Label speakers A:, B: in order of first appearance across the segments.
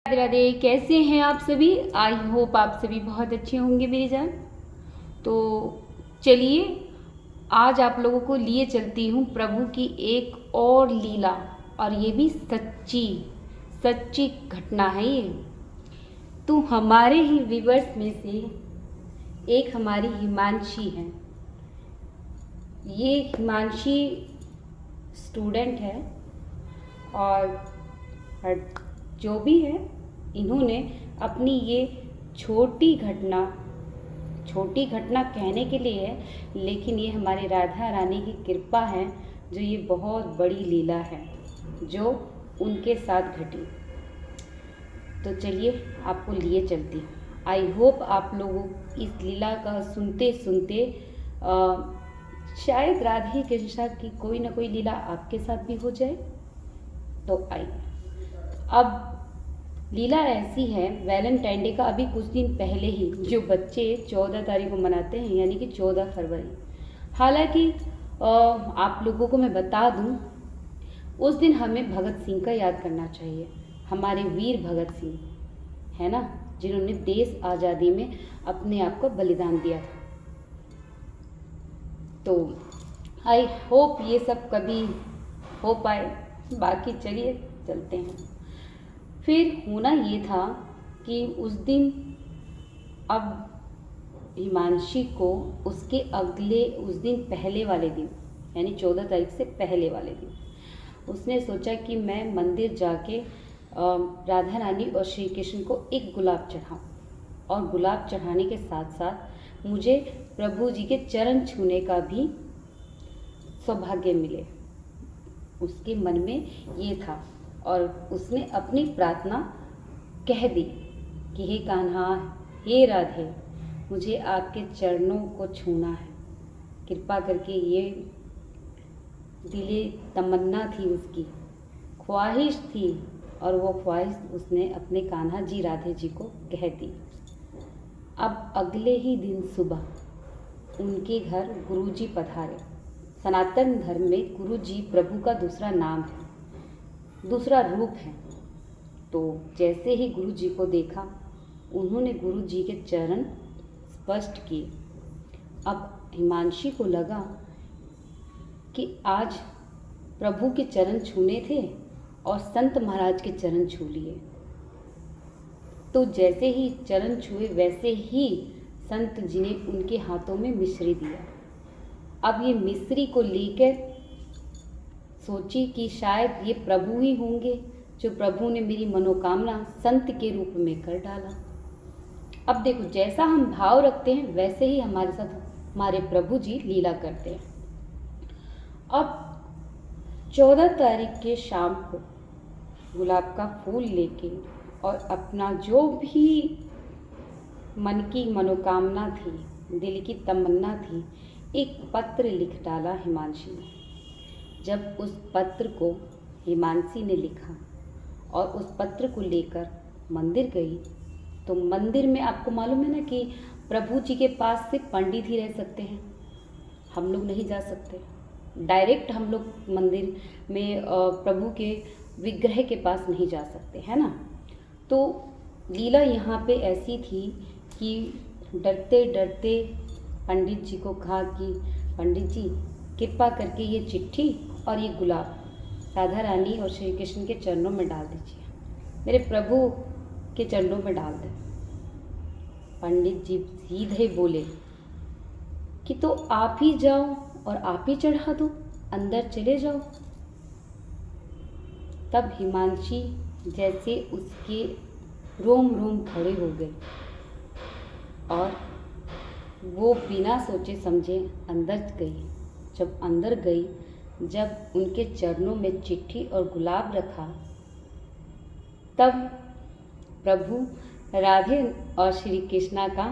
A: राधे राधे, कैसे हैं आप सभी। आई होप आप सभी बहुत अच्छे होंगे मेरी जान। तो चलिए आज आप लोगों को लिए चलती हूँ प्रभु की एक और लीला, और ये भी सच्ची सच्ची घटना है ये। तो हमारे ही व्यूअर्स में से एक हमारी हिमांशी है। ये हिमांशी स्टूडेंट है, और जो भी है इन्होंने अपनी ये छोटी घटना कहने के लिए है, लेकिन ये हमारी राधा रानी की कृपा है जो ये बहुत बड़ी लीला है जो उनके साथ घटी। तो चलिए आपको लिए चलती हूँ। आई होप आप लोगों इस लीला का सुनते सुनते शायद राधे कृष्ण की कोई ना कोई लीला आपके साथ भी हो जाए। तो आइए, अब लीला ऐसी है। वैलेंटाइन डे का अभी कुछ दिन पहले ही जो बच्चे 14 तारीख को मनाते हैं, यानी कि 14 फरवरी। हालांकि आप लोगों को मैं बता दूं, उस दिन हमें भगत सिंह का याद करना चाहिए। हमारे वीर भगत सिंह है ना, जिन्होंने देश आज़ादी में अपने आप को बलिदान दिया था। तो आई होप ये सब कभी हो पाए। बाकी चलिए चलते हैं। फिर होना ये था कि उस दिन, अब हिमांशी को उस दिन पहले वाले दिन, यानी 14 तारीख से पहले वाले दिन, उसने सोचा कि मैं मंदिर जाके राधा रानी और श्री कृष्ण को एक गुलाब चढ़ाऊँ, और गुलाब चढ़ाने के साथ साथ मुझे प्रभु जी के चरण छूने का भी सौभाग्य मिले। उसके मन में ये था, और उसने अपनी प्रार्थना कह दी कि हे कान्हा, हे राधे, मुझे आपके चरणों को छूना है, कृपा करके। ये दिली तमन्ना थी, उसकी ख्वाहिश थी, और वो ख्वाहिश उसने अपने कान्हा जी राधे जी को कह दी। अब अगले ही दिन सुबह उनके घर गुरुजी पधारे। सनातन धर्म में गुरुजी प्रभु का दूसरा नाम है, दूसरा रूप है। तो जैसे ही गुरु जी को देखा, उन्होंने गुरु जी के चरण स्पर्श किए। अब हिमांशी को लगा कि आज प्रभु के चरण छूने थे और संत महाराज के चरण छू लिए। तो जैसे ही चरण छुए, वैसे ही संत जी ने उनके हाथों में मिश्री दिया। अब ये मिश्री को लेकर सोची कि शायद ये प्रभु ही होंगे, जो प्रभु ने मेरी मनोकामना संत के रूप में कर डाला। अब देखो, जैसा हम भाव रखते हैं वैसे ही हमारे साथ हमारे प्रभु जी लीला करते हैं। अब 14 तारीख के शाम को गुलाब का फूल लेके और अपना जो भी मन की मनोकामना थी, दिल की तमन्ना थी, एक पत्र लिख डाला हिमांशी ने। जब उस पत्र को हिमांशी ने लिखा और उस पत्र को लेकर मंदिर गई, तो मंदिर में आपको मालूम है ना कि प्रभु जी के पास सिर्फ पंडित ही रह सकते हैं, हम लोग नहीं जा सकते। डायरेक्ट हम लोग मंदिर में प्रभु के विग्रह के पास नहीं जा सकते, है ना। तो लीला यहाँ पे ऐसी थी कि डरते डरते पंडित जी को कहा कि पंडित जी, कृपा करके ये चिट्ठी और ये गुलाब राधा रानी और श्री कृष्ण के चरणों में डाल दीजिए, मेरे प्रभु के चरणों में डाल दें। पंडित जी सीधे बोले कि तो आप ही जाओ और आप ही चढ़ा दो, अंदर चले जाओ। तब हिमांशी जैसे उसके रोम रोम खड़े हो गए, और वो बिना सोचे समझे अंदर गई। जब अंदर गई, जब उनके चरणों में चिट्ठी और गुलाब रखा, तब प्रभु राधे और श्री कृष्णा का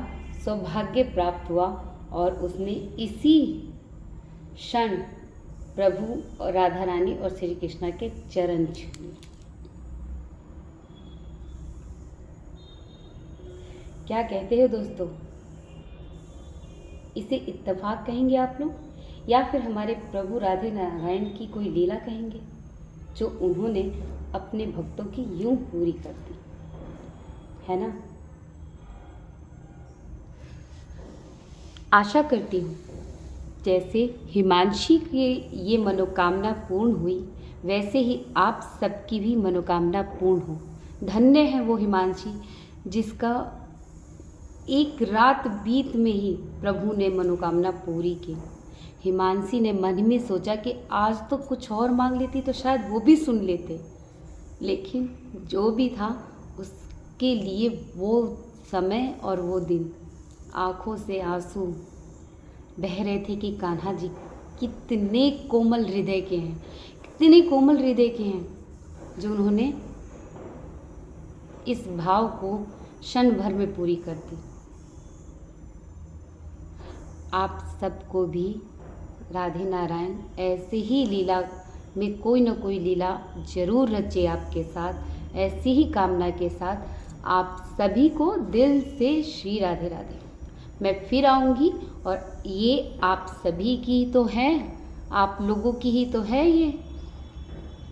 A: सौभाग्य प्राप्त हुआ, और उसने इसी क्षण प्रभु राधा रानी और श्री कृष्णा के चरण छुए। क्या कहते हो दोस्तों, इसे इत्तेफाक कहेंगे आप लोग, या फिर हमारे प्रभु राधे नारायण की कोई लीला कहेंगे, जो उन्होंने अपने भक्तों की यूं पूरी कर दी। है ना। आशा करती हूँ जैसे हिमांशी की ये मनोकामना पूर्ण हुई, वैसे ही आप सबकी भी मनोकामना पूर्ण हो। धन्य है वो हिमांशी जिसका एक रात बीत में ही प्रभु ने मनोकामना पूरी की। हिमांशी ने मन में सोचा कि आज तो कुछ और मांग लेती तो शायद वो भी सुन लेते, लेकिन जो भी था उसके लिए वो समय और वो दिन, आँखों से आंसू बह रहे थे कि कान्हा जी कितने कोमल हृदय के हैं, कितने कोमल हृदय के हैं, जो उन्होंने इस भाव को क्षण भर में पूरी कर दी। आप सबको भी राधे नारायण ऐसे ही लीला में कोई न कोई लीला जरूर रचे आपके साथ। ऐसी ही कामना के साथ आप सभी को दिल से श्री राधे राधे। मैं फिर आऊँगी और ये आप सभी की तो है, आप लोगों की ही तो है ये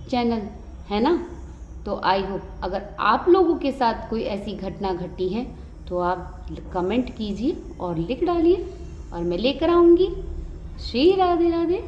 A: चैनल, है ना। तो आई होप अगर आप लोगों के साथ कोई ऐसी घटना घटी है तो आप कमेंट कीजिए और लिख डालिए और मैं लेकर आऊँगी। श्री राधे राधे।